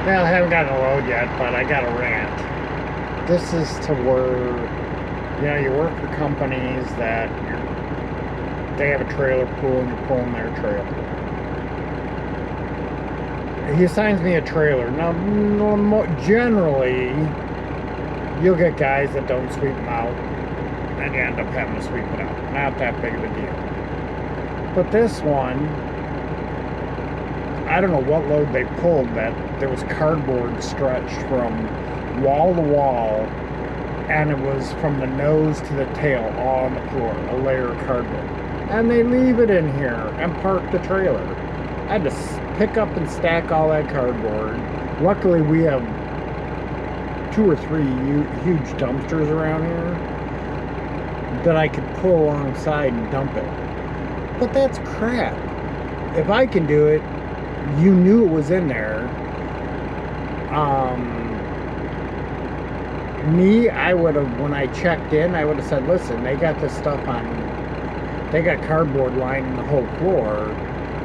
Well, I haven't gotten a load yet, but I got a rant. This is to where, you work for companies that they have a trailer pool and you're pulling their trailer. He assigns me a trailer. Now, generally, you'll get guys that don't sweep them out, and you end up having to sweep it out. Not that big of a deal. But this one, I don't know what load they pulled, that there was cardboard stretched from wall to wall, and it was from the nose to the tail all on the floor, a layer of cardboard. And they leave it in here and park the trailer. I had to pick up and stack all that cardboard. Luckily, we have 2 or 3 huge dumpsters around here that I could pull alongside and dump it. But that's crap. If I can do it, you knew it was in there. Me, I would have, when I checked in, I would have said, listen, they got this stuff on, they got cardboard lining the whole floor.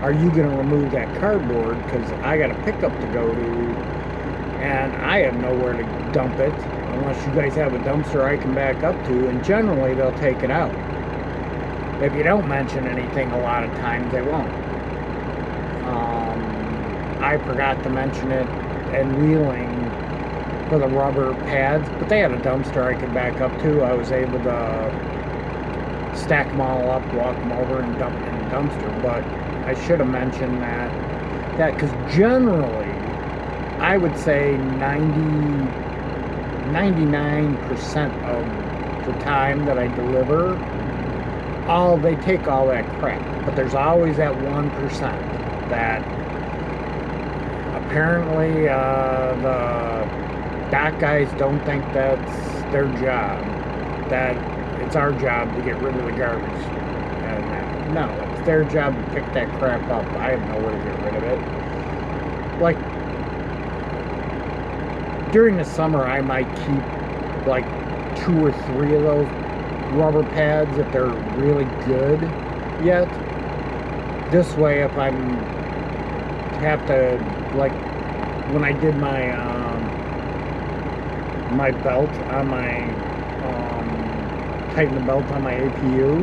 Are you going to remove that cardboard? Because I got a pickup to go to, and I have nowhere to dump it, unless you guys have a dumpster I can back up to, and generally they'll take it out. If you don't mention anything, a lot of times they won't. I forgot to mention it and wheeling for the rubber pads, but they had a dumpster I could back up to. I was able to stack them all up, walk them over, and dump them in the dumpster. But I should have mentioned that because generally, I would say 99% of the time that I deliver, they take all that crap. But there's always that 1% that apparently the dock guys don't think that's their job, that it's our job to get rid of the garbage. And no, it's their job to pick that crap up. I have nowhere to get rid of it. Like, during the summer, I might keep like 2 or 3 of those rubber pads if they're really good yet. This way, if I'm have to, like when I did my my belt on my tighten the belt on my APU,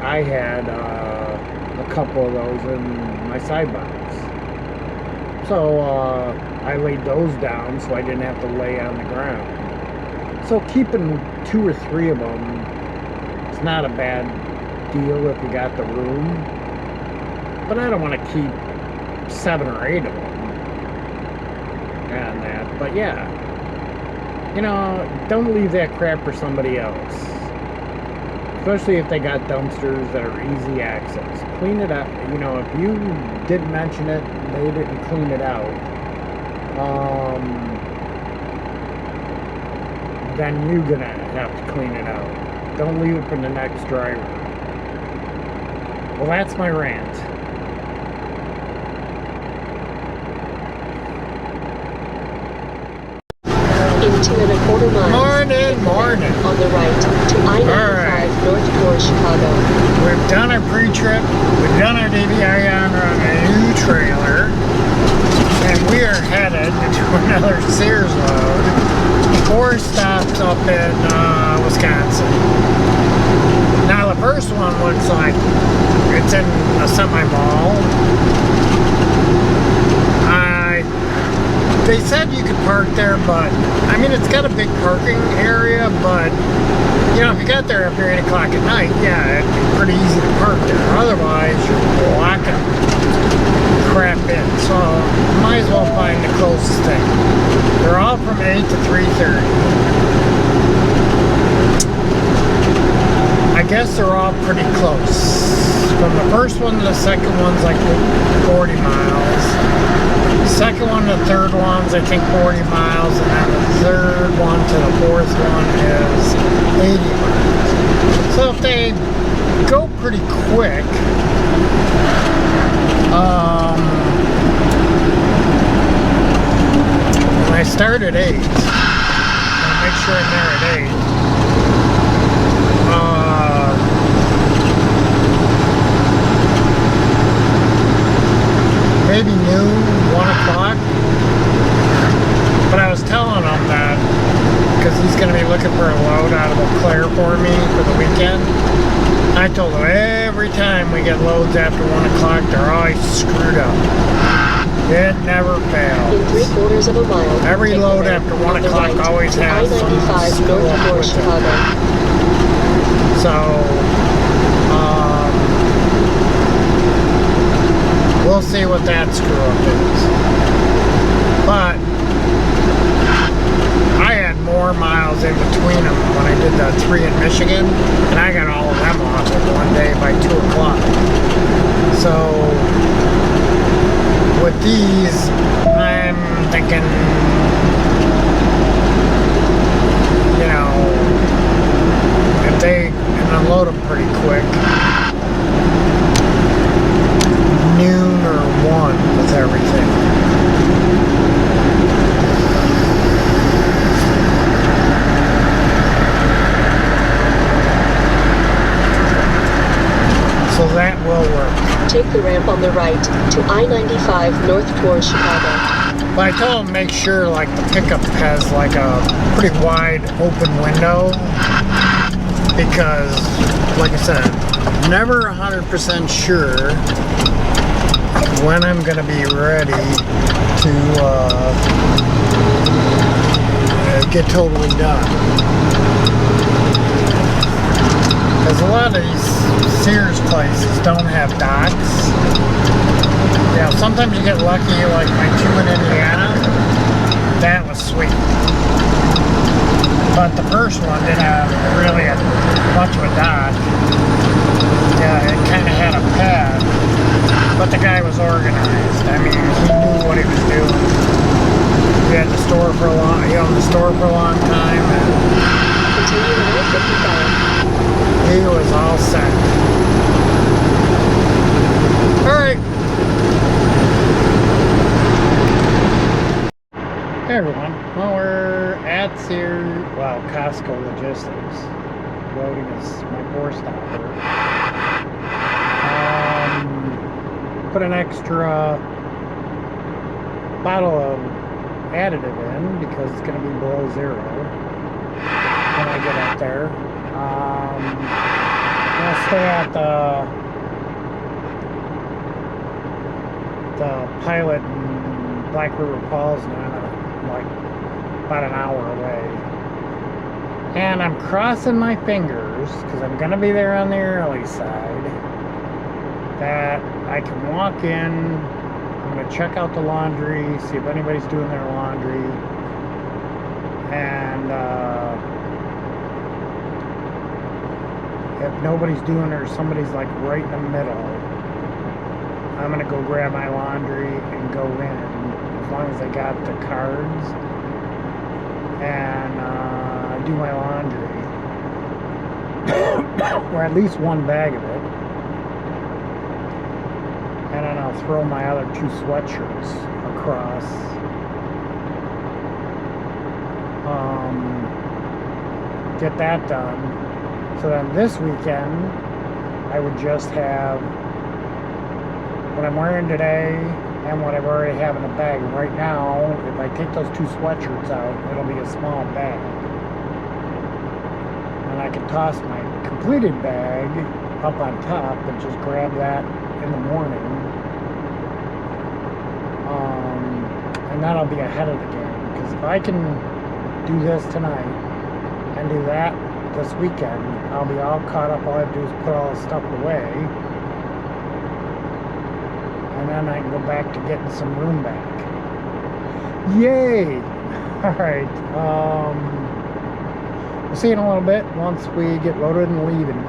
I had a couple of those in my side box, so I laid those down so I didn't have to lay on the ground. So keeping 2 or 3 of them, it's not a bad deal if you got the room, but I don't want to keep 7 or 8 of them and that. But yeah, don't leave that crap for somebody else, especially if they got dumpsters that are easy access. Clean it up. If you didn't mention it, they didn't clean it out, then you're gonna have to clean it out. Don't leave it for the next driver. Well, that's my rant. In 2.25 miles. Morning. On the right to I-95 north toward Chicago. We've done our pre-trip. We've done our DVR on a new trailer. And we are headed to another Sears load. 4 stops up in Wisconsin. Now the first one looks like it's in a semi-mall. They said you could park there, but I mean, it's got a big parking area, but if you got there after 8 o'clock at night, yeah, it'd be pretty easy to park there. Otherwise, you're blocking crap in. So might as well find the closest thing. They're all from 8 to 3:30. I guess they're all pretty close. From the first one to the second one's like 40 miles. The second one to the third one's I think 40 miles, and then the third one to the fourth one is 80 miles. So if they go pretty quick, when I start at 8, I'll make sure I'm there at 8. Maybe noon, 1 o'clock. But I was telling him that because he's going to be looking for a load out of Eau Claire for me for the weekend. I told him every time we get loads after 1 o'clock, they're always screwed up. It never fails. In 3/4 of a mile. Every load after 1 o'clock always has some I-95 screw north up toward with it. Chicago. So, we'll see what that screw up is. But I had more miles in between them when I did the 3 in Michigan, and I got all of them off in one day by 2 o'clock. So, with these, I'm thinking, you know, if they can unload them pretty quick, noon or 1 with everything. So that will work. Take the ramp on the right to I-95 north toward Chicago. But I told him make sure like the pickup has like a pretty wide open window, because like I said, never 100% sure when I'm gonna be ready to get totally done. Because a lot of these Sears places don't have docks. Yeah, sometimes you get lucky, like my 2 in Indiana. That was sweet. But the first one didn't have really much of a dock. Yeah, it kind of had a pad. But the guy was organized. I mean, he knew what he was doing. He had the store for a long, he owned the store for a long time. And Continue to I-55. he was all set. Alright. Hey everyone. Well, we're at Sears, well, Costco Logistics. Loading is my 4-stopper. Put an extra bottle of additive in because it's going to be below 0 when I get up there. I'll stay at the Pilot in Black River Falls now, like about an hour away. And I'm crossing my fingers, because I'm going to be there on the early side, that I can walk in. I'm going to check out the laundry, see if anybody's doing their laundry, and if nobody's doing it or somebody's like right in the middle, I'm gonna go grab my laundry and go in, as long as I got the cards, and do my laundry, or at least one bag of it, and then I'll throw my other 2 sweatshirts across. Get that done. So then this weekend, I would just have what I'm wearing today and what I already have in the bag. Right now, if I take those 2 sweatshirts out, it'll be a small bag. And I can toss my completed bag up on top and just grab that in the morning. And that'll be ahead of the game. Because if I can do this tonight and do that this weekend, I'll be all caught up. All I have to do is put all the stuff away, and then I can go back to getting some room back. Yay! Alright, we'll see you in a little bit once we get loaded and leaving.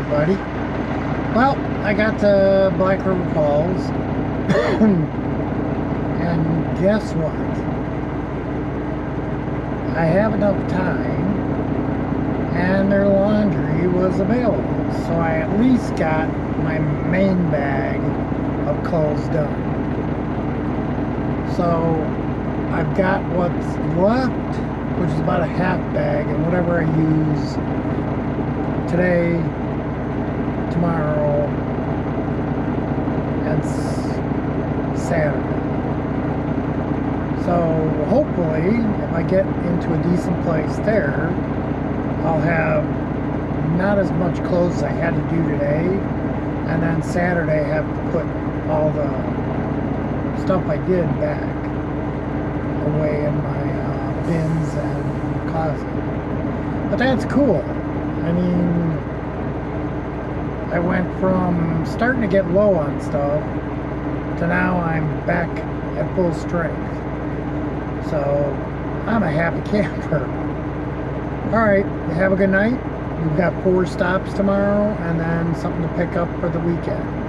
everybody. Well, I got to Black River Falls, and guess what? I have enough time, and their laundry was available, so I at least got my main bag of clothes done. So I've got what's left, which is about a half bag, and whatever I use today, tomorrow, and Saturday. So hopefully, if I get into a decent place there, I'll have not as much clothes as I had to do today, and then Saturday I have to put all the stuff I did back away in my bins and closet. But that's cool. I mean, I went from starting to get low on stuff to now I'm back at full strength. So I'm a happy camper. Alright, have a good night. We've got 4 stops tomorrow and then something to pick up for the weekend.